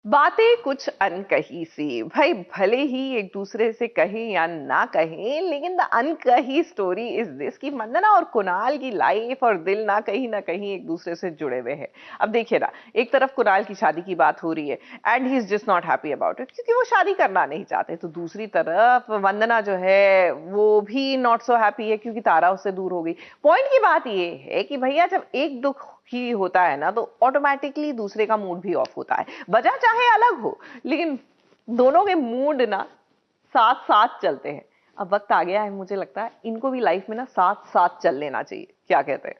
बातें कुछ अनकही सी भाई, भले ही एक दूसरे से कहें या ना कहें, लेकिन द अनकही स्टोरी इज दिस कि वंदना और कुणाल की लाइफ और दिल ना कहीं एक दूसरे से जुड़े हुए हैं। अब देखिए ना, एक तरफ कुणाल की शादी की बात हो रही है and he is just not happy about it क्योंकि वो शादी करना नहीं चाहते, तो दूसरी तरफ वंदना जो है वो भी नॉट सो हैप्पी है क्योंकि तारा उससे दूर हो गई। पॉइंट की बात ये है कि भैया जब एक दुख ही होता है ना तो ऑटोमेटिकली दूसरे का मूड भी ऑफ होता है, वजह चाहे अलग हो लेकिन दोनों के मूड ना साथ साथ चलते हैं। अब वक्त आ गया है, मुझे लगता है इनको भी लाइफ में ना साथ साथ चल लेना चाहिए। क्या कहते हैं?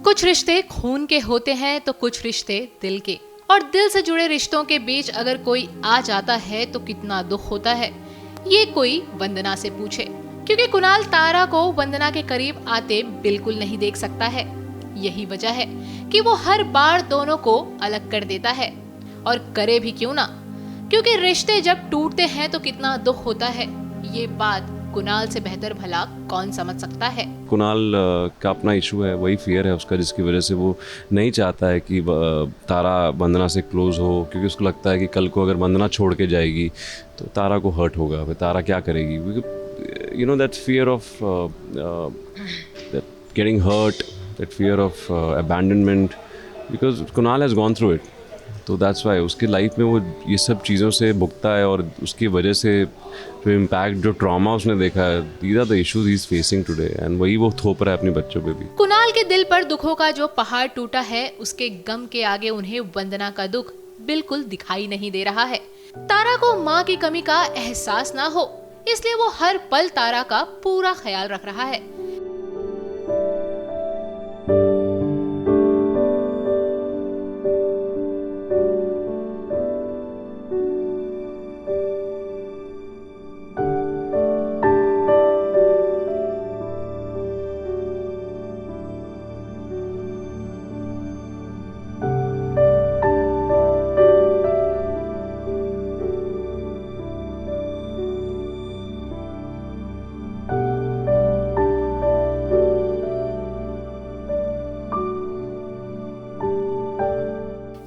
कुछ रिश्ते खून के होते हैं तो कुछ रिश्ते दिल के। और दिल से जुड़े रिश्तों के बीच अगर कोई आ जाता है तो कितना दुख होता है, ये कोई वंदना से पूछे। क्योंकि कुणाल तारा को वंदना के करीब आते बिल्कुल नहीं देख सकता है। यही वजह है कि वो हर बार दोनों को अलग कर देता है। और करे भी क्यों ना, क्योंकि रिश्ते जब टूटते हैं तो कितना दुख होता है, ये बात कुणाल से बेहतर भला कौन समझ सकता है। कुणाल का अपना इशू है, वही फियर है उसका, जिसकी वजह से वो नहीं चाहता है कि तारा वंदना से क्लोज हो, क्योंकि उसको लगता है कि कल को अगर वंदना छोड़ के जाएगी तो तारा को हर्ट होगा, फिर तारा क्या करेगी। You know that fear of getting hurt, that fear of abandonment, because Kunal has gone through it. तो दैट्स वाई उसकी लाइफ में वो ये सब चीज़ों से भुगता है, और उसकी वजह से जो इम्पैक्ट, जो ट्रॉमा उसने देखा है, these are the issues he is facing today, and वही वो थोप रहा है अपने बच्चों पे भी। कुणाल के दिल पर दुखों का जो पहाड़ टूटा है, उसके गम के आगे उन्हें वंदना का दुख बिल्कुल दिखाई नहीं दे रहा है। तारा को माँ की कमी का एहसास ना हो, इसलिए वो हर पल तारा का पूरा ख्याल रख रहा है।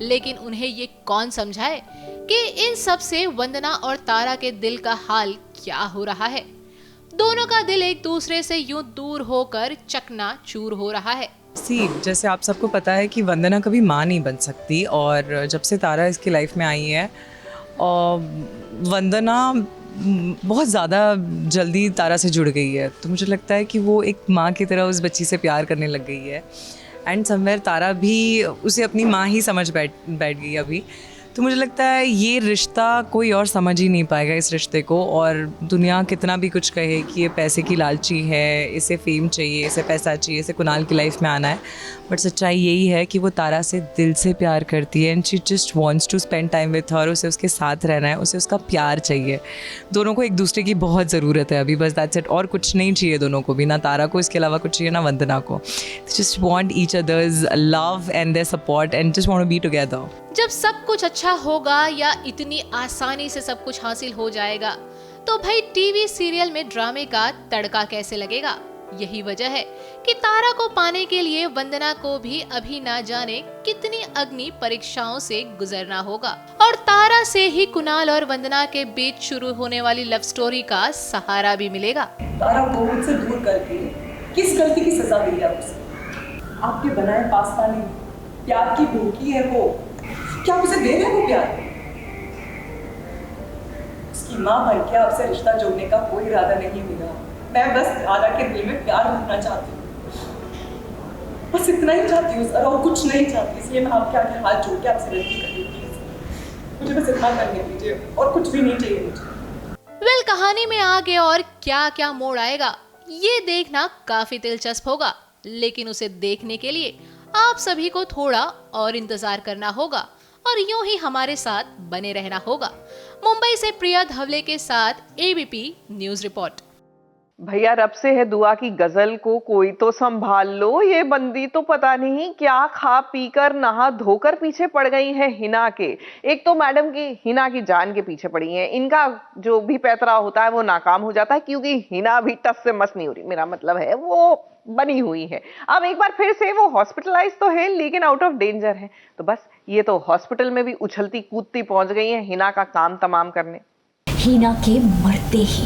लेकिन उन्हें ये कौन समझाए कि इन सब से वंदना और तारा के दिल का हाल क्या हो रहा है। दोनों का दिल एक दूसरे से यूं दूर होकर चकनाचूर हो रहा है। जैसे आप सबको पता है कि वंदना कभी माँ नहीं बन सकती, और जब से तारा इसकी लाइफ में आई है और वंदना बहुत ज़्यादा जल्दी तारा से जुड़ गई है, तो मुझे लगता है कि वो एक माँ की तरह उस बच्ची से प्यार करने लग गई है। एंड समवेयर तारा भी उसे अपनी माँ ही समझ बैठ गई अभी। तो मुझे लगता है ये रिश्ता कोई और समझ ही नहीं पाएगा इस रिश्ते को, और दुनिया कितना भी कुछ कहे कि ये पैसे की लालची है, इसे फेम चाहिए, इसे पैसा चाहिए, इसे कुणाल की लाइफ में आना है, बट सच्चाई यही है कि वो तारा से दिल से प्यार करती है and she just wants to spend time with her. उसे उसके साथ रहना है, उसे उसका प्यार चाहिए। दोनों को एक दूसरे की बहुत ज़रूरत है अभी, बस दैट्स इट। और कुछ नहीं चाहिए दोनों को भी, ना तारा को इसके अलावा कुछ चाहिए, ना वंदना को। Just want each other's love and their support and just want to be together. जब सब कुछ अच्छा होगा या इतनी आसानी से सब कुछ हासिल हो जाएगा, तो भाई टीवी सीरियल में ड्रामे का तड़का कैसे लगेगा। यही वजह है कि तारा को पाने के लिए वंदना को भी अभी ना जाने कितनी अग्नि परीक्षाओं से गुजरना होगा, और तारा से ही कुणाल और वंदना के बीच शुरू होने वाली लव स्टोरी का सहारा भी मिलेगा। तारा को मुझसे दूर करके किस गलती की सजा दी है उसे? आपके बनाए पास्ता नहीं, प्यार की भूखी है वो। क्या उसे दे रहे हो प्यार? उसकी माँ बन के आपसे रिश्ता जोड़ने का कोई इरादा नहीं मेरा। मैं बस तारा के दिल में प्यार रखना चाहती हूँ, बस इतना ही चाहती हूँ सर, और कुछ नहीं चाहती। इसलिए मैं आपके आगे हाथ जोड़ के आपसे विनती कर रही हूँ, मुझे बस इतना करने दीजिए, और कुछ भी नहीं चाहिए मुझे। वेल, कहानी में आगे और क्या क्या मोड़ आएगा ये देखना काफी दिलचस्प होगा, लेकिन उसे देखने के लिए आप सभी को थोड़ा और इंतजार करना होगा। और यूं ही हमारे साथ बने रहना होगा। मुंबई से प्रिया धवले के साथ एबीपी न्यूज रिपोर्ट। भैया रब से है दुआ की गजल को कोई तो संभाल लो, ये बंदी तो पता नहीं क्या खा पी कर नहा धोकर पीछे पड़ गई है हिना के। एक तो मैडम की हिना की जान के पीछे पड़ी हैं, इनका जो भी पैतरा होता है वो नाकाम हो जाता है क्योंकि हिना भी टस से मस नहीं हो रही, मेरा मतलब है वो बनी हुई है। अब एक बार फिर से वो हॉस्पिटलाइज तो है लेकिन आउट ऑफ डेंजर है, तो बस ये तो हॉस्पिटल में भी उछलती कूदती पहुंच गई है हिना का काम तमाम करने। हिना के मरते ही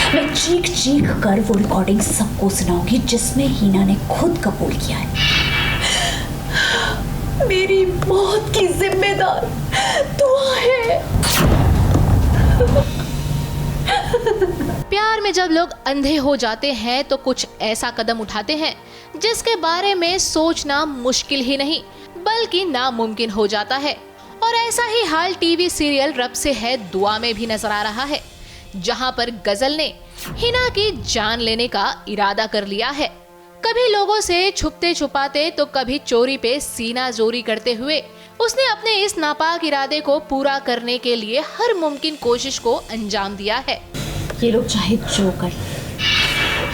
मैं चीख चीख कर वो रिकॉर्डिंग सबको सुनाऊंगी जिसमें हिना ने खुद कबूल किया है मेरी मौत की जिम्मेदार दुआ है। प्यार में जब लोग अंधे हो जाते हैं तो कुछ ऐसा कदम उठाते हैं जिसके बारे में सोचना मुश्किल ही नहीं बल्कि नामुमकिन हो जाता है। और ऐसा ही हाल टीवी सीरियल रब से है दुआ में भी नजर आ रहा है, जहां पर गजल ने हिना की जान लेने का इरादा कर लिया है। कभी लोगों से छुपते छुपाते तो कभी चोरी पे सीना जोरी करते हुए उसने अपने इस नापाक इरादे को पूरा करने के लिए हर मुमकिन कोशिश को अंजाम दिया है। ये लोग चाहे जो कर,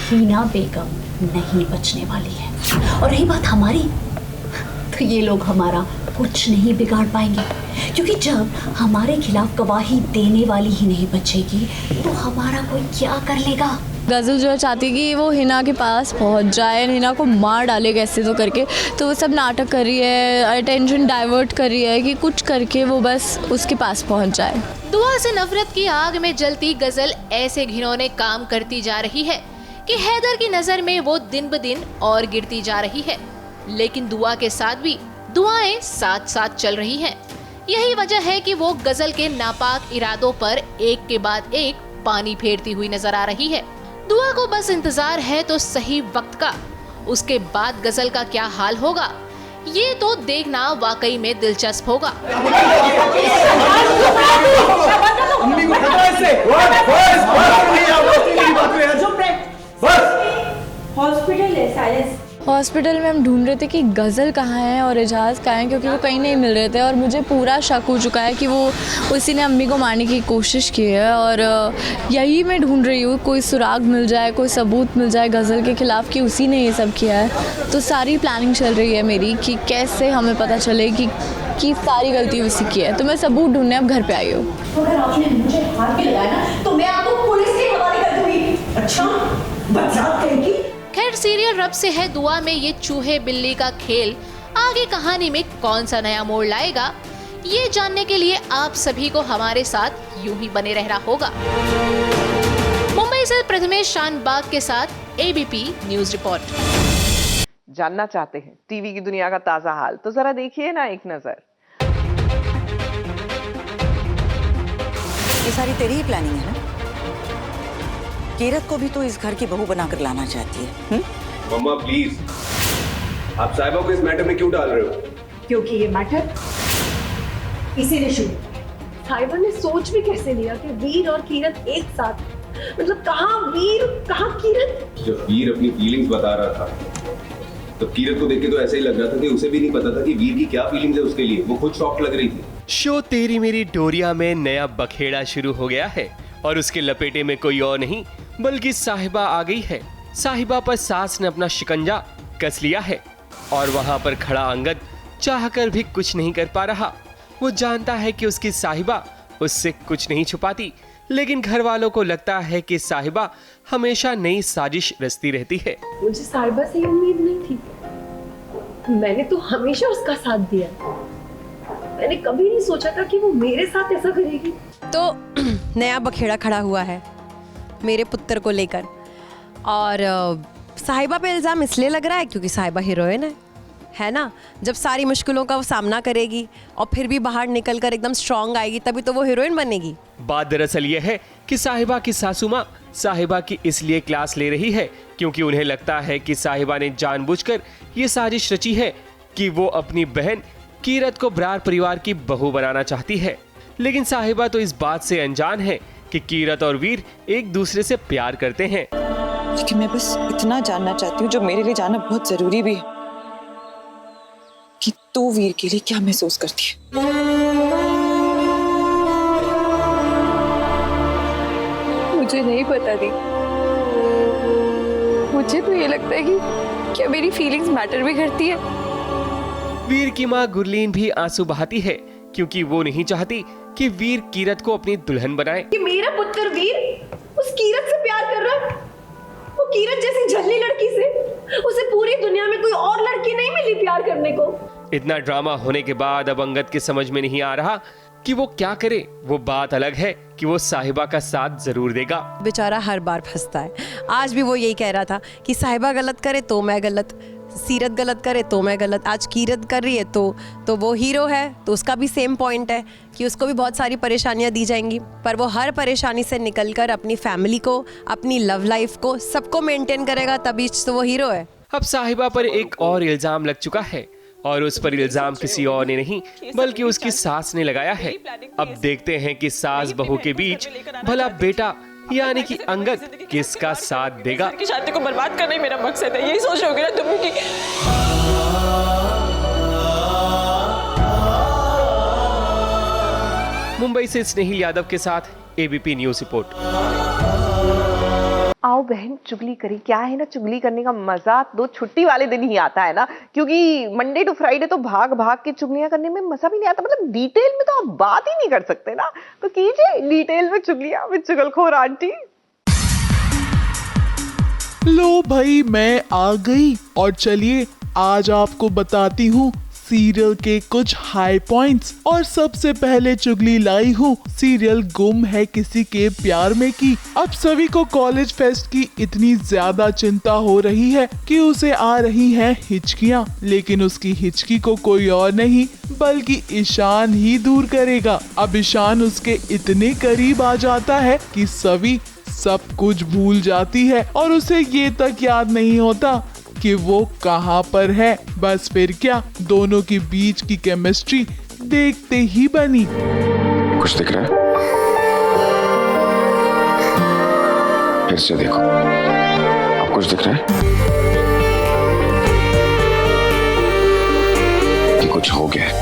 हिना बेगम नहीं बचने वाली है। और रही बात हमारी, तो ये लोग हमारा कुछ नहीं बिगाड़ पाएंगे क्योंकि जब हमारे खिलाफ गवाही देने वाली ही नहीं बचेगी तो हमारा कोई क्या कर लेगा। गज़ल जो चाहती है कि वो हिना के पास पहुंच जाए, हिना को मार डाले कैसे तो करके, तो वो सब नाटक कर रही है, अटेंशन डाइवर्ट कर रही है कि कुछ करके वो बस उसके पास पहुंच जाए। दुआ से नफरत की आग में जलती गजल ऐसे घिनौने काम करती जा रही है कि हैदर की नजर में वो दिन ब दिन और गिरती जा रही है। लेकिन दुआ के साथ भी दुआएं साथ साथ चल रही हैं। यही वजह है कि वो गजल के नापाक इरादों पर एक के बाद एक पानी फेरती हुई नजर आ रही है। दुआ को बस इंतजार है तो सही वक्त का, उसके बाद गजल का क्या हाल होगा ये तो देखना वाकई में दिलचस्प होगा। हॉस्पिटल में हम ढूंढ रहे थे कि गज़ल कहाँ है और एजाज़ कहाँ है, क्योंकि वो कहीं नहीं मिल रहे थे और मुझे पूरा शक हो चुका है कि वो उसी ने अम्मी को मारने की कोशिश की है। और यही मैं ढूंढ रही हूँ, कोई सुराग मिल जाए, कोई सबूत मिल जाए गज़ल के ख़िलाफ़ कि उसी ने ये सब किया है। तो सारी प्लानिंग चल रही है मेरी कि कैसे हमें पता चले कि सारी गलती उसी की है। तो मैं सबूत ढूंढने अब घर पे आई हूँ। अगर आपने मुझे हाथ पे लगाया ना तो मैं आपको पुलिस के हवाले कर दूंगी। अच्छा, बदजात कहेगी। खैर, सीरियल रब से है दुआ में ये चूहे बिल्ली का खेल आगे कहानी में कौन सा नया मोड़ लाएगा, ये जानने के लिए आप सभी को हमारे साथ यूं ही बने रहना होगा। मुंबई से प्रथमेश शानबाग के साथ एबीपी न्यूज रिपोर्ट। जानना चाहते हैं टीवी की दुनिया का ताजा हाल, तो जरा देखिए ना एक नजर। ये सारी तेरी ही प्लानिंग है ना? कीरत को भी तो इस घर की बहू बनाकर लाना चाहती है। मम्मा प्लीज, आप साहिबा को इस मैटर में क्यों डाल रहे हो? क्योंकि ये मैटर इसी ने शुरू। साहिबा ने सोच भी कैसे लिया कि वीर और कीरत एक साथ, मतलब कहाँ वीर कहाँ कीरत। जब वीर अपनी फीलिंग्स बता रहा था तो कीरत को देख के तो ऐसा ही लग रहा था कि उसे भी नहीं पता था कि वीर की क्या फीलिंग्स है उसके लिए। वो खुद शॉक लग रही थी। शो तेरी मेरी डोरिया में नया बखेड़ा शुरू हो गया है और उसके लपेटे में कोई और नहीं बल्कि साहिबा आ गई है। साहिबा पर सास ने अपना शिकंजा कस लिया है और वहां पर खड़ा अंगद चाहकर भी कुछ नहीं कर पा रहा। वो जानता है कि उसकी साहिबा उससे कुछ नहीं छुपाती, लेकिन घर वालों को लगता है कि साहिबा हमेशा नई साजिश रचती रहती है। मुझे साहिबा से उम्मीद नहीं थी। मैंने तो हमेशा उसका साथ दिया। मैंने कभी नहीं सोचा था कि वो मेरे साथ ऐसा करेगी। तो नया बखेड़ा खड़ा हुआ है मेरे पुत्र को लेकर, और साहिबा पे इल्ज़ाम इसलिए लग रहा है क्योंकि साहिबा हीरोइन है ना। जब सारी मुश्किलों का वो सामना करेगी और फिर भी बाहर निकलकर एकदम स्ट्रांग आएगी, तभी तो वो हीरोइन बनेगी। बात दरअसल ये है कि साहिबा की सासू माँ साहिबा की इसलिए क्लास ले रही है क्योंकि उन्हें लगता है कि साहिबा ने जानबूझकर ये साजिश रची है कि वो अपनी बहन कीरत को बरार परिवार की बहू बनाना चाहती है। लेकिन साहिबा तो इस बात से अनजान है कि कीरत और वीर एक दूसरे से प्यार करते हैं। लेकिन मैं बस इतना जानना चाहती हूँ जो मेरे लिए जानना बहुत जरूरी भी है कि तू वीर के लिए क्या महसूस करती है। पता नहीं। मुझे तो ये लगता है कि क्या मेरी फीलिंग्स मैटर भी करती है। वीर की माँ गुरलीन भी आंसू बहाती है क्योंकि वो नहीं चाहती कि वीर कीरत को अपनी दुल्हन बनाए। कि मेरा पुत्र वीर उस कीरत से प्यार कर रहा है। वो कीरत जैसी झल्ली लड़की से उसे पूरी दुनिया में कोई और लड़की नहीं मिली प्यार करने को। इतना ड्रामा होने के बाद अब अंगद के समझ में नहीं आ रहा कि वो क्या करे। वो बात अलग है कि वो साहिबा का साथ जरूर देगा। बेचारा हर बार फंसता है। आज भी वो यही कह रहा था कि साहिबा गलत करे तो मैं गलत, सीरत गलत करे तो मैं गलत। आज कीरत कर रही है तो वो हीरो है, तो उसका भी सेम पॉइंट है कि उसको भी बहुत सारी परेशानियां दी जाएंगी, पर वो हर परेशानी से निकलकर अपनी फैमिली को, अपनी लव लाइफ को, सबको मेंटेन करेगा, तभी तो वो हीरो है। अब साहिबा पर एक और इल्जाम लग चुका है और उस पर इल्जाम किसी और ने नहीं बल्कि उसकी सास ने लगाया है। अब देखते हैं कि सास बहू के बीच भला बेटा यानी कि अंगद किसका साथ देगा। की शादी को बर्बाद करना ही मेरा मकसद है, यही सोच रहे हो ना तुम कि मुंबई से स्नेहिल यादव के साथ एबीपी न्यूज रिपोर्ट। आओ बहन चुगली करी। क्या है ना, चुगली करने का मजा तो छुट्टी वाले दिन ही आता है ना, क्योंकि मंडे टू फ्राइडे तो भाग भाग के चुगलियां करने में मजा भी नहीं आता। मतलब डिटेल में तो आप बात ही नहीं कर सकते ना, तो कीजिए डिटेल में चुगलियां विद चुगलखोर आंटी। लो भाई मैं आ गई और चलिए आज आपको बताती हूँ सीरियल के कुछ हाई पॉइंट्स। और सबसे पहले चुगली लाई हूँ सीरियल गुम है किसी के प्यार में की। अब सभी को कॉलेज फेस्ट की इतनी ज्यादा चिंता हो रही है कि उसे आ रही हैं हिचकियाँ, लेकिन उसकी हिचकी को कोई और नहीं बल्कि ईशान ही दूर करेगा। अब ईशान उसके इतने करीब आ जाता है कि सभी सब कुछ भूल जाती है और उसे ये तक याद नहीं होता कि वो कहाँ पर है। बस फिर क्या, दोनों के बीच की केमिस्ट्री देखते ही बनी। कुछ दिख रहा है? फिर से देखो, अब कुछ दिख रहा है कि कुछ हो गया है?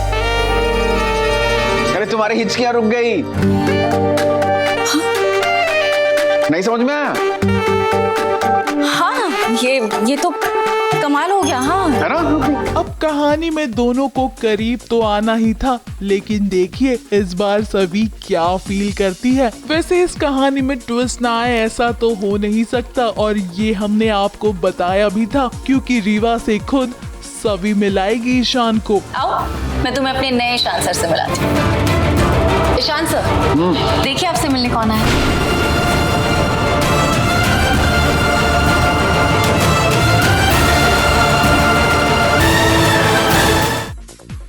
अरे तुम्हारी हिचकियां रुक गई। नहीं समझ में आया? हाँ ये तो कमाल हो गया। हाँ है ना? अब कहानी में दोनों को करीब तो आना ही था, लेकिन देखिए इस बार सभी क्या फील करती है। वैसे इस कहानी में ट्विस्ट ना आए ऐसा तो हो नहीं सकता, और ये हमने आपको बताया भी था क्योंकि रीवा से खुद सभी मिलाएगी ईशान को। आओ मैं तुम्हें अपने नए ईशान सर से मिलाती हूँ। ईशान सर देखिए आपसे मिलने कौन आया।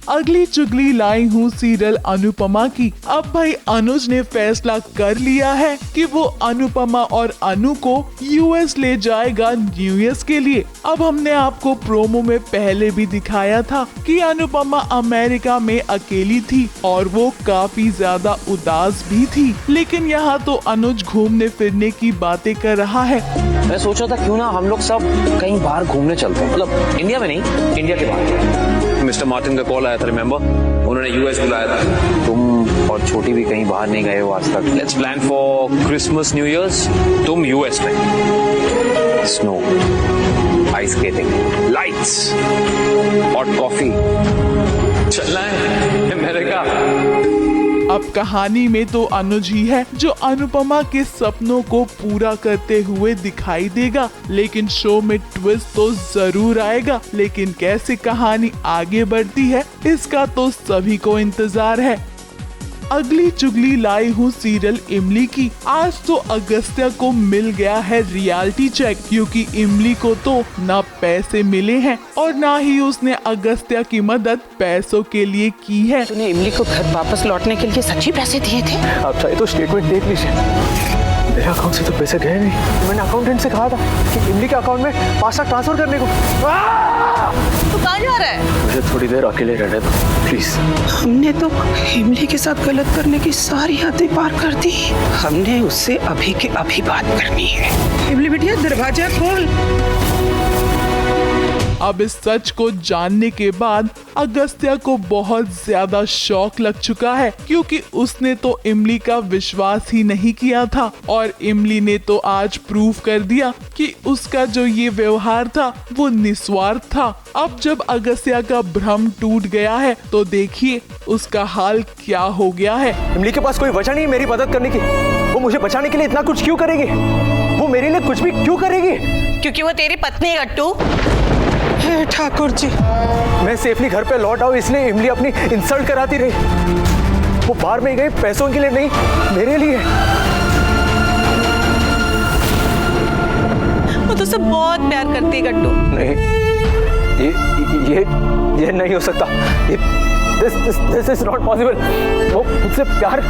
अगली चुगली लाई हूँ सीरियल अनुपमा की। अब भाई अनुज ने फैसला कर लिया है कि वो अनुपमा और अनु को यूएस ले जाएगा न्यू ईयर के लिए। अब हमने आपको प्रोमो में पहले भी दिखाया था कि अनुपमा अमेरिका में अकेली थी और वो काफी ज्यादा उदास भी थी, लेकिन यहाँ तो अनुज घूमने फिरने की बातें कर रहा है। मैं सोचा था क्यों ना हम लोग सब कहीं बाहर घूमने चलते हैं, मतलब इंडिया में नहीं, इंडिया के बाहर। मिस्टर मार्टिन का कॉल आया था, रिमेम्बर? उन्होंने यूएस बुलाया था। तुम और छोटी भी कहीं बाहर नहीं गए हो आज तक। Let's plan for Christmas new years. तुम यूएस में, snow, ice skating, lights, hot coffee, चलना है अमेरिका। अब कहानी में तो अनुज ही है जो अनुपमा के सपनों को पूरा करते हुए दिखाई देगा, लेकिन शो में ट्विस्ट तो जरूर आएगा। लेकिन कैसे कहानी आगे बढ़ती है इसका तो सभी को इंतजार है। अगली चुगली लाई हूँ सीरियल इमली की। आज तो अगस्त्या को मिल गया है रियलिटी चेक, क्योंकि इमली को तो ना पैसे मिले हैं और ना ही उसने अगस्त्या की मदद पैसों के लिए की है। तूने इमली को घर वापस लौटने के लिए सच्ची पैसे दिए थे? आप चाहे तो स्टेटमेंट देख लीजिए, मेरे अकाउंट से तो पैसे गए नहीं। मैंने अकाउंटेंट से कहा था कि इमली के अकाउंट में 5 लाख ट्रांसफर करने को। तू कहाँ जा रहा है? मुझे थोड़ी देर अकेले रहने दो प्लीज। हमने तो इमली के साथ गलत करने की सारी हदें पार कर दी। हमने उससे अभी के अभी बात करनी है। इमली बिटिया दरवाजा खोल। अब इस सच को जानने के बाद अगस्त्या को बहुत ज्यादा शॉक लग चुका है, क्योंकि उसने तो इमली का विश्वास ही नहीं किया था और इमली ने तो आज प्रूव कर दिया कि उसका जो ये व्यवहार था वो निस्वार्थ था। अब जब अगस्त्या का भ्रम टूट गया है तो देखिए उसका हाल क्या हो गया है। इमली के पास कोई वजह नहीं मेरी मदद करने की। वो मुझे बचाने के लिए इतना कुछ क्यों करेगी? वो मेरे लिए कुछ भी क्यों करेगी? क्योंकि वो तेरी पत्नी है गट्टू। हे ठाकुर जी, मैं सेफली घर पे लौट आऊं इसलिए इमली अपनी इंसल्ट कराती रही। वो बाहर में गई पैसों के लिए नहीं, मेरे लिए। वो तो सब बहुत प्यार करती है गट्टू। नहीं, ये नहीं हो सकता। This is not possible. वो मुझसे प्यार।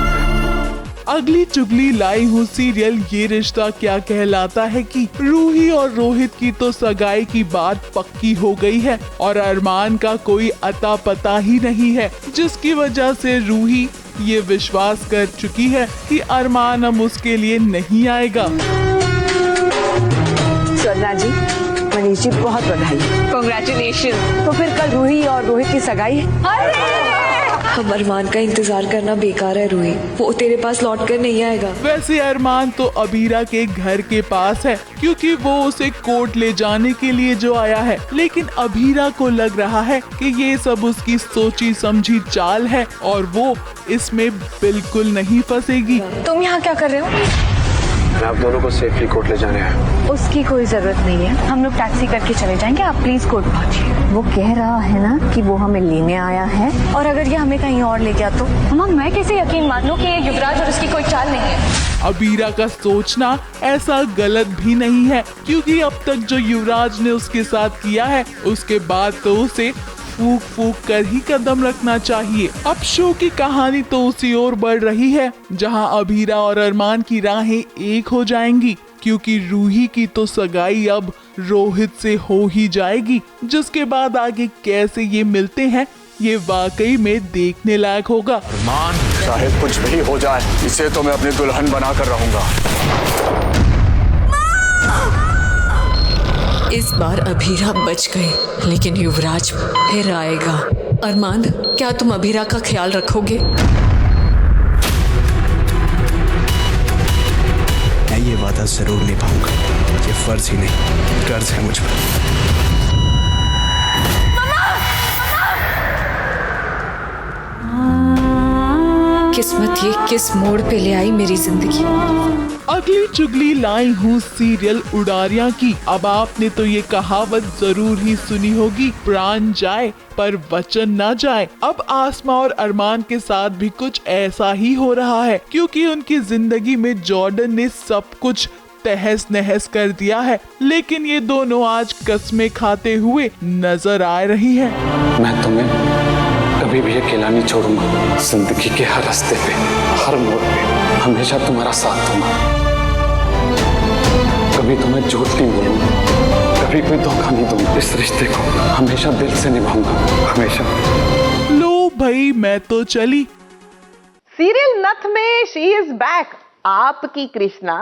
अगली चुगली लाई हूँ सीरियल ये रिश्ता क्या कहलाता है कि रूही और रोहित की तो सगाई की बात पक्की हो गई है और अरमान का कोई अता पता ही नहीं है, जिसकी वजह से रूही ये विश्वास कर चुकी है कि अरमान अब उसके लिए नहीं आएगा। स्वर्णा जी, मनीष जी बहुत बधाई। कांग्रेचुलेशन। तो फिर कल रूही और रोहित की सगाई है। अब अरमान का इंतजार करना बेकार है रूही, वो तेरे पास लौट कर नहीं आएगा। वैसे अरमान तो अबीरा के घर के पास है, क्योंकि वो उसे कोर्ट ले जाने के लिए जो आया है, लेकिन अबीरा को लग रहा है कि ये सब उसकी सोची समझी चाल है और वो इसमें बिल्कुल नहीं फंसेगी। तुम यहाँ क्या कर रहे हो? आप दोनों को सेफली कोर्ट ले जाने हैं। उसकी कोई जरूरत नहीं है, हम लोग टैक्सी करके चले जाएंगे, आप प्लीज कोर्ट पहुंचिए। वो कह रहा है ना कि वो हमें लेने आया है, और अगर ये हमें कहीं और ले गया तो मम्मा मैं कैसे यकीन मान लूं कि ये युवराज और उसकी कोई चाल नहीं है। अबीरा का सोचना ऐसा गलत भी नहीं है, क्योंकि अब तक जो युवराज ने उसके साथ किया है उसके बाद तो उसे फूक फूक कर ही कदम रखना चाहिए। अब शो की कहानी तो उसी ओर बढ़ रही है जहां अबीरा और अरमान की राहें एक हो जाएंगी, क्योंकि रूही की तो सगाई अब रोहित से हो ही जाएगी, जिसके बाद आगे कैसे ये मिलते हैं ये वाकई में देखने लायक होगा। अरमान, चाहे कुछ भी हो जाए इसे तो मैं अपनी दुल्हन बना कर रहूंगा। इस बार अभीरा बच गई, लेकिन युवराज फिर आएगा। अरमान, क्या तुम अभीरा का ख्याल रखोगे? मैं ये वादा जरूर निभाऊंगा। ये फर्ज ही नहीं, कर्ज है मुझ पर। किस्मत ये किस मोड़ पे ले आई मेरी जिंदगी। अगली चुगली लाई हूँ सीरियल उड़ारियां की। अब आपने तो ये कहावत जरूर ही सुनी होगी, प्राण जाए पर वचन ना जाए। अब आसमा और अरमान के साथ भी कुछ ऐसा ही हो रहा है, क्योंकि उनकी जिंदगी में जॉर्डन ने सब कुछ तहस नहस कर दिया है, लेकिन ये दोनों आज कसमें खाते हुए नजर आ रही है। मैं तुम्हें कभी भी अकेला नहीं छोड़ूंगा। जिंदगी के हर रास्ते पे, हर मोड़ पे हमेशा तुम्हारा साथ दूंगा। कभी तुम्हें झूठ नहीं बोलूंगा, कभी कोई धोखा नहीं दूंगा। इस रिश्ते को हमेशा दिल से निभाऊंगा, हमेशा। लो भाई मैं तो चली। सीरियल नथ में शी इज बैक। आपकी कृष्णा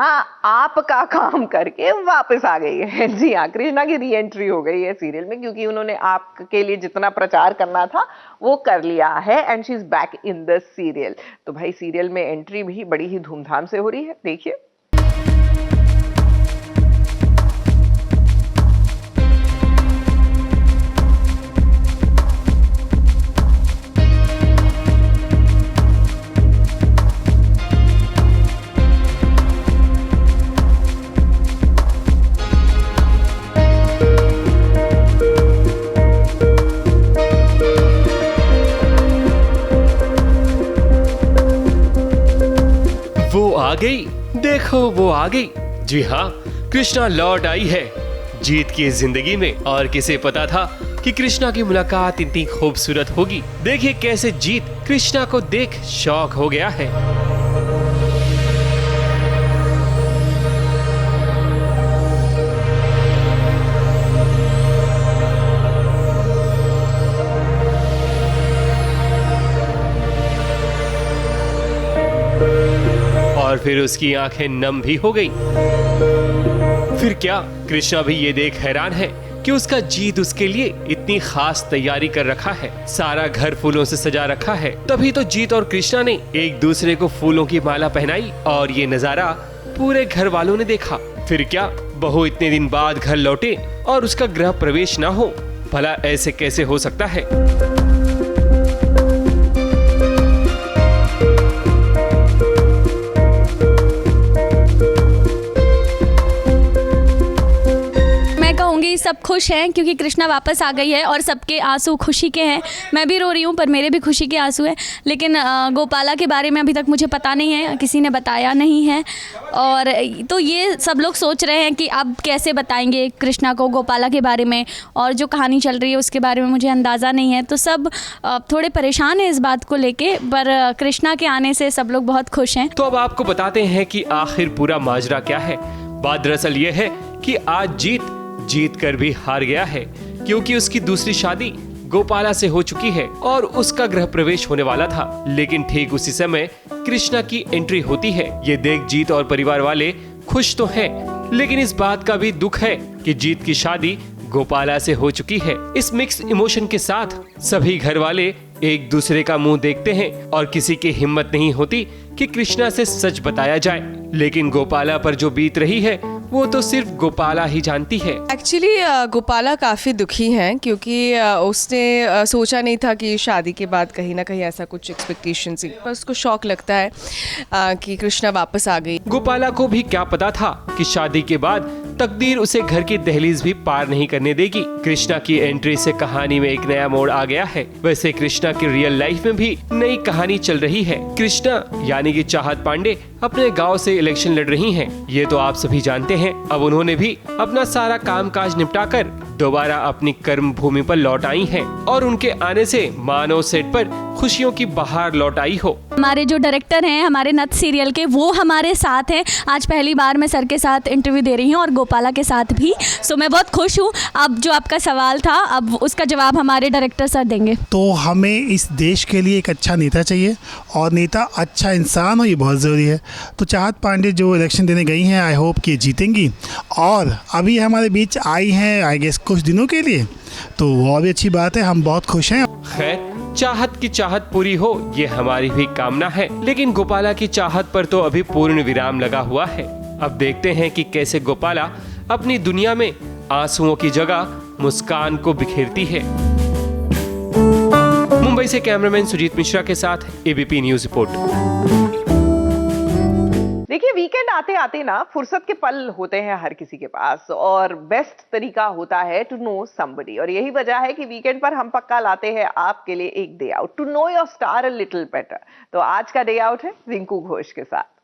आपका काम करके वापस आ गई है। जी हाँ, कृष्णा की री एंट्री हो गई है सीरियल में, क्योंकि उन्होंने आपके लिए जितना प्रचार करना था वो कर लिया है and she is back in the serial. तो भाई सीरियल में एंट्री भी बड़ी ही धूमधाम से हो रही है, देखिए। आ गई, देखो वो आ गई। जी हाँ, कृष्णा लौट आई है जीत की जिंदगी में। और किसे पता था कि कृष्णा की मुलाकात इतनी खूबसूरत होगी। देखिए कैसे जीत कृष्णा को देख शॉक हो गया है। और फिर उसकी आंखें नम भी हो गई। फिर क्या, कृष्णा भी ये देख हैरान है कि उसका जीत उसके लिए इतनी खास तैयारी कर रखा है, सारा घर फूलों से सजा रखा है। तभी तो जीत और कृष्णा ने एक दूसरे को फूलों की माला पहनाई और ये नजारा पूरे घर वालों ने देखा। फिर क्या, बहू इतने दिन बाद घर लौटे और उसका गृह प्रवेश ना हो, भला ऐसे कैसे हो सकता है? सब खुश हैं क्योंकि कृष्णा वापस आ गई है और सबके आंसू खुशी के हैं। मैं भी रो रही हूँ पर मेरे भी खुशी के आंसू हैं। लेकिन गोपाला के बारे में अभी तक मुझे पता नहीं है, किसी ने बताया नहीं है। और तो ये सब लोग सोच रहे हैं कि अब कैसे बताएंगे कृष्णा को गोपाला के बारे में, और जो कहानी चल रही है उसके बारे में मुझे अंदाज़ा नहीं है। तो सब थोड़े परेशान हैं इस बात को लेके, पर कृष्णा के आने से सब लोग बहुत खुश हैं। तो अब आपको बताते हैं कि आखिर पूरा माजरा क्या है। बात दरअसल ये है कि आज जीत कर भी हार गया है, क्योंकि उसकी दूसरी शादी गोपाला से हो चुकी है और उसका गृह प्रवेश होने वाला था। लेकिन ठीक उसी समय कृष्णा की एंट्री होती है। ये देख जीत और परिवार वाले खुश तो हैं, लेकिन इस बात का भी दुख है कि जीत की शादी गोपाला से हो चुकी है। इस मिक्स इमोशन के साथ सभी घर वाले एक दूसरे का मुंह देखते हैं और किसी की हिम्मत नहीं होती कि कृष्णा से सच बताया जाए। लेकिन गोपाला पर जो बीत रही है वो तो सिर्फ गोपाला ही जानती है। एक्चुअली गोपाला काफ़ी दुखी हैं क्योंकि उसने सोचा नहीं था कि शादी के बाद कहीं ना कहीं ऐसा कुछ एक्सपेक्टेशन थी, पर उसको शौक लगता है कि कृष्णा वापस आ गई। गोपाला को भी क्या पता था कि शादी के बाद तकदीर उसे घर की दहलीज भी पार नहीं करने देगी। कृष्णा की एंट्री से कहानी में एक नया मोड़ आ गया है। वैसे कृष्णा की रियल लाइफ में भी नई कहानी चल रही है। कृष्णा यानी कि चाहत पांडे अपने गांव से इलेक्शन लड़ रही हैं। ये तो आप सभी जानते हैं। अब उन्होंने भी अपना सारा कामकाज निपटाकर दोबारा अपनी कर्म भूमि पर लौट आई हैं और उनके आने से मानो सेट पर खुशियों की बहार लौट आई हो। हमारे जो डायरेक्टर हैं हमारे नथ सीरियल के, वो हमारे साथ हैं। आज पहली बार मैं सर के साथ इंटरव्यू दे रही हूँ और गोपाला के साथ भी। सो मैं बहुत खुश हूँ। अब जो आपका सवाल था, अब उसका जवाब हमारे डायरेक्टर सर देंगे। तो हमें इस देश के लिए एक अच्छा नेता चाहिए और नेता अच्छा इंसान हो, ये बहुत ज़रूरी है। तो चाहत पांडे जो इलेक्शन देने गई हैं, आई होप कि जीतेंगी। और अभी हमारे बीच आई हैं आई गेस कुछ दिनों के लिए, तो वो और भी अच्छी बात है। हम बहुत खुश हैं। खैर, चाहत की चाहत पूरी हो ये हमारी भी कामना है। लेकिन गोपाला की चाहत पर तो अभी पूर्ण विराम लगा हुआ है। अब देखते हैं कि कैसे गोपाला अपनी दुनिया में आंसुओं की जगह मुस्कान को बिखेरती है। मुंबई से कैमरामैन सुजीत मिश्रा के साथ एबीपी न्यूज रिपोर्ट। देखिए, वीकेंड आते आते ना फुर्सत के पल होते हैं हर किसी के पास, और बेस्ट तरीका होता है टू नो समबडी। और यही वजह है कि वीकेंड पर हम पक्का लाते हैं आपके लिए एक day out to know your star a little better. तो आज का डे आउट है रिंकू घोष के साथ।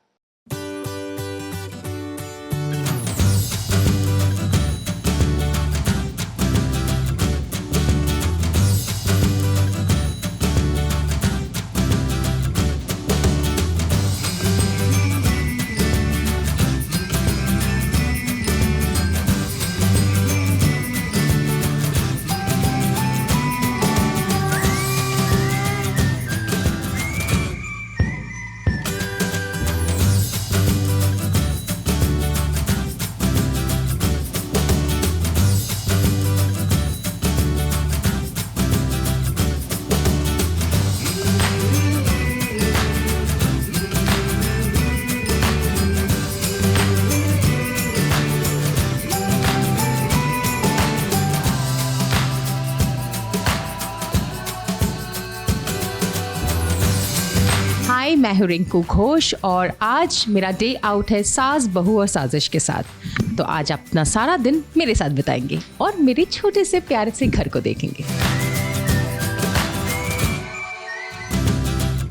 मैं हूं रिंकू घोष और आज मेरा डे आउट है सास बहू और साजिश के साथ। तो आज अपना सारा दिन मेरे साथ बिताएंगे और मेरे छोटे से प्यारे से घर को देखेंगे।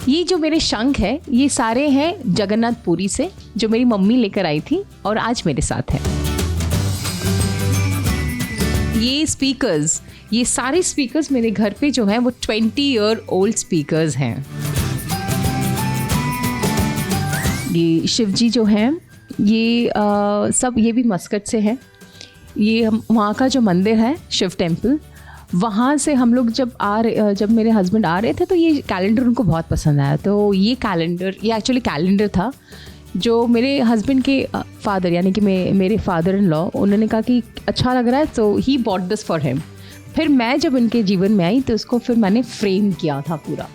ये जो मेरे शंख है ये सारे हैं जगन्नाथपुरी से, जो मेरी मम्मी लेकर आई थी और आज मेरे साथ है। ये स्पीकर्स, ये सारे स्पीकर्स मेरे घर पे जो हैं वो 20 ईयर ओल्ड स्पीकर्स हैं। ये शिवजी जो हैं ये सब ये भी मस्कट से हैं। ये हम वहाँ का जो मंदिर है शिव टेम्पल, वहाँ से हम लोग जब मेरे हस्बैंड आ रहे थे तो ये कैलेंडर उनको बहुत पसंद आया। तो ये कैलेंडर, ये एक्चुअली कैलेंडर था, जो मेरे हस्बैंड के फादर यानी कि मेरे फादर इन लॉ, उन्होंने कहा कि अच्छा लग रहा है, तो he bought this for him. फिर मैं जब इनके जीवन में आई तो उसको फिर मैंने फ्रेम किया था पूरा।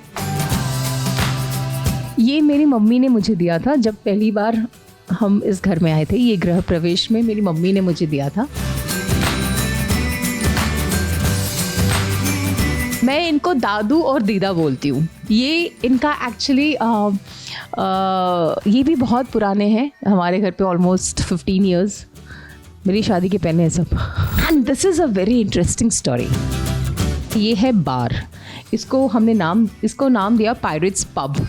ये मेरी मम्मी ने मुझे दिया था जब पहली बार हम इस घर में आए थे। ये गृह प्रवेश में मेरी मम्मी ने मुझे दिया था। मैं इनको दादू और दीदा बोलती हूँ। ये इनका एक्चुअली ये भी बहुत पुराने हैं, हमारे घर पे ऑलमोस्ट 15 ईयर्स, मेरी शादी के पहले है सब। And this is a very interesting story. ये है बार, इसको नाम दिया पायरेट्स पब।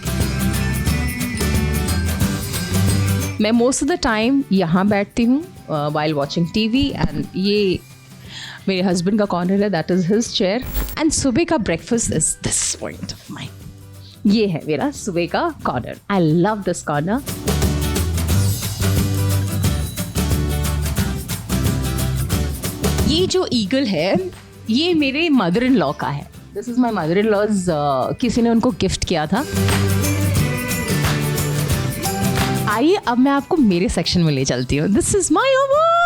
मैं मोस्ट ऑफ द टाइम यहाँ बैठती हूँ वाइल वॉचिंग टीवी, एंड ये मेरे हस्बैंड का कॉर्नर है, that is his chair. And सुबह का breakfast is this point of mind. ये है मेरा सुबह का corner. I love this corner. ये जो ईगल है ये मेरे मदर इन लॉ का है। This is my mother in law's, किसी ने उनको गिफ्ट किया था। आइए अब मैं आपको मेरे सेक्शन में ले चलती हूँ। This is my award.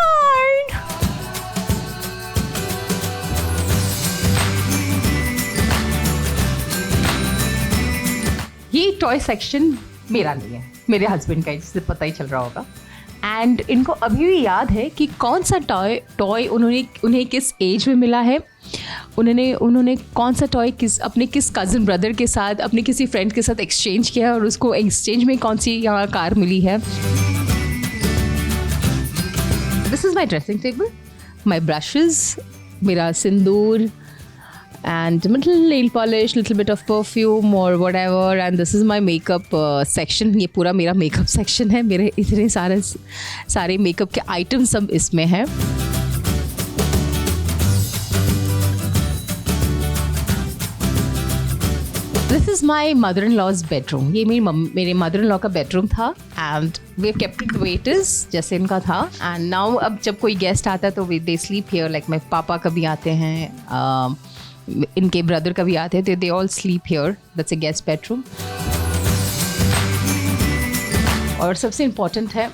ये टॉय सेक्शन मेरा नहीं है, मेरे हस्बैंड का है, जिससे पता ही चल रहा होगा। एंड इनको अभी भी याद है कि कौन सा टॉय उन्हें किस एज में मिला है। उन्होंने कौन सा टॉय अपने किस कज़न ब्रदर के साथ, अपने किसी फ्रेंड के साथ एक्सचेंज किया और उसको एक्सचेंज में कौन सी यहाँ कार मिली है। This is my dressing table, my brushes, मेरा सिंदूर, and little nail polish, little bit of perfume or whatever, and this is my makeup section। ये पूरा मेरा मेकअप सेक्शन है। मेरे इतने सारे मेकअप के आइटम सब इसमें हैं। This is my mother in law's bedroom. ये मेरे मदर इन लॉ का बेडरूम था, and we have kept it way it is, जैसे इनका था। एंड नाउ अब जब कोई गेस्ट आता है तो दे स्लीप हियर, लाइक मेरे पापा कभी आते हैं, इनके ब्रदर कभी आते हैं, तो they all sleep here. That's a guest bedroom. और सबसे इम्पोर्टेंट है,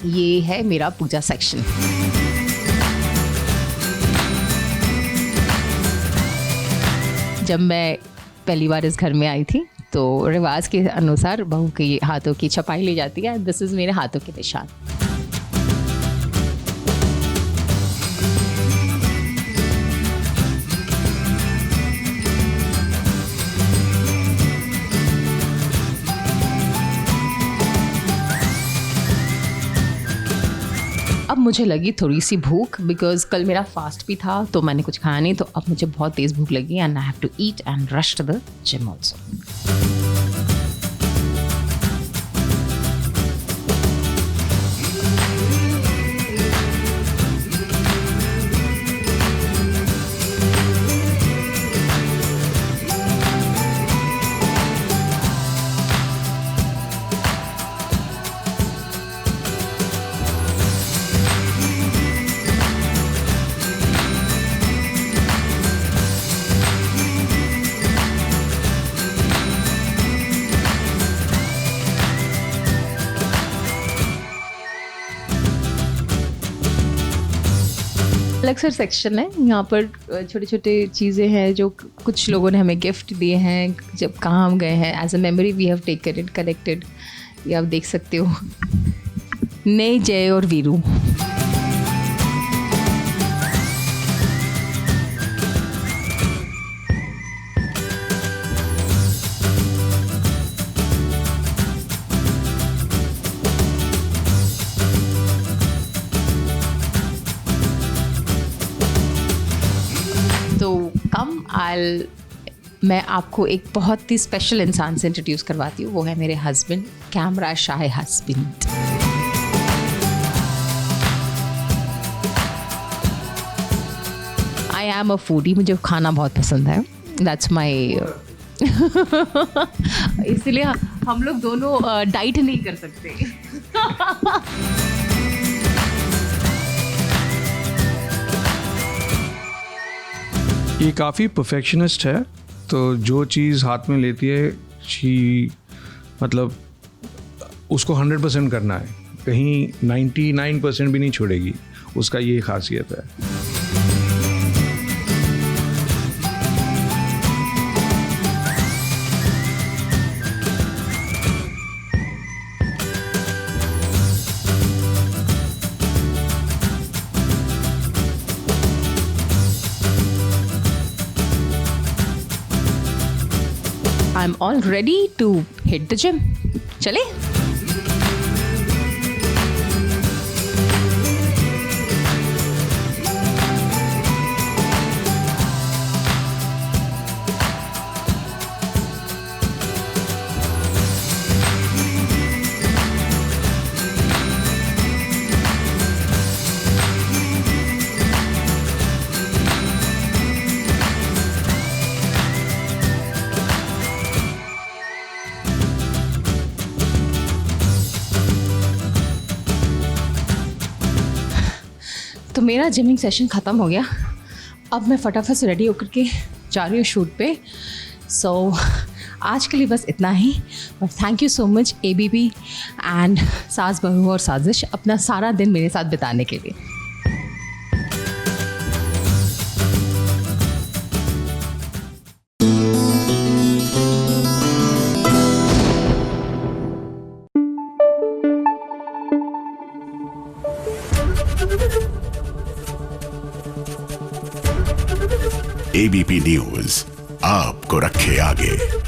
ये है मेरा पूजा सेक्शन। जब मैं पहली बार इस घर में आई थी तो रिवाज के अनुसार बहू के हाथों की छपाई ली जाती है। दिस इज़ मेरे हाथों के निशान। अब मुझे लगी थोड़ी सी भूख, बिकॉज कल मेरा फास्ट भी था तो मैंने कुछ खाया नहीं, तो अब मुझे बहुत तेज़ भूख लगी and I have to eat and rush to the gym also. अलग सेक्शन है, यहाँ पर छोटे छोटे चीज़ें हैं जो कुछ लोगों ने हमें गिफ्ट दिए हैं जब कहाँ हम गए हैं। As a memory we have taken it, collected. ये आप देख सकते हो, नए जय और वीरू। मैं आपको एक बहुत ही स्पेशल इंसान से इंट्रोड्यूस करवाती हूँ। वो है मेरे husband, camera Shah husband. I am a foodie, मुझे खाना बहुत पसंद है। दैट्स माई इसलिए हम लोग दोनों डाइट नहीं कर सकते। ये काफ़ी परफेक्शनिस्ट है, तो जो चीज़ हाथ में लेती है मतलब उसको 100% करना है, कहीं 99% भी नहीं छोड़ेगी, उसका ये खासियत है। I'm all ready to hit the gym. चले? तो मेरा जिमिंग सेशन ख़त्म हो गया। अब मैं फटाफट से रेडी होकर के जा रही हूँ शूट पे। सो आज के लिए बस इतना ही। But thank you so much ABP and Saas Bahu और साजिश अपना सारा दिन मेरे साथ बिताने के लिए। ABP न्यूज आपको रखे आगे।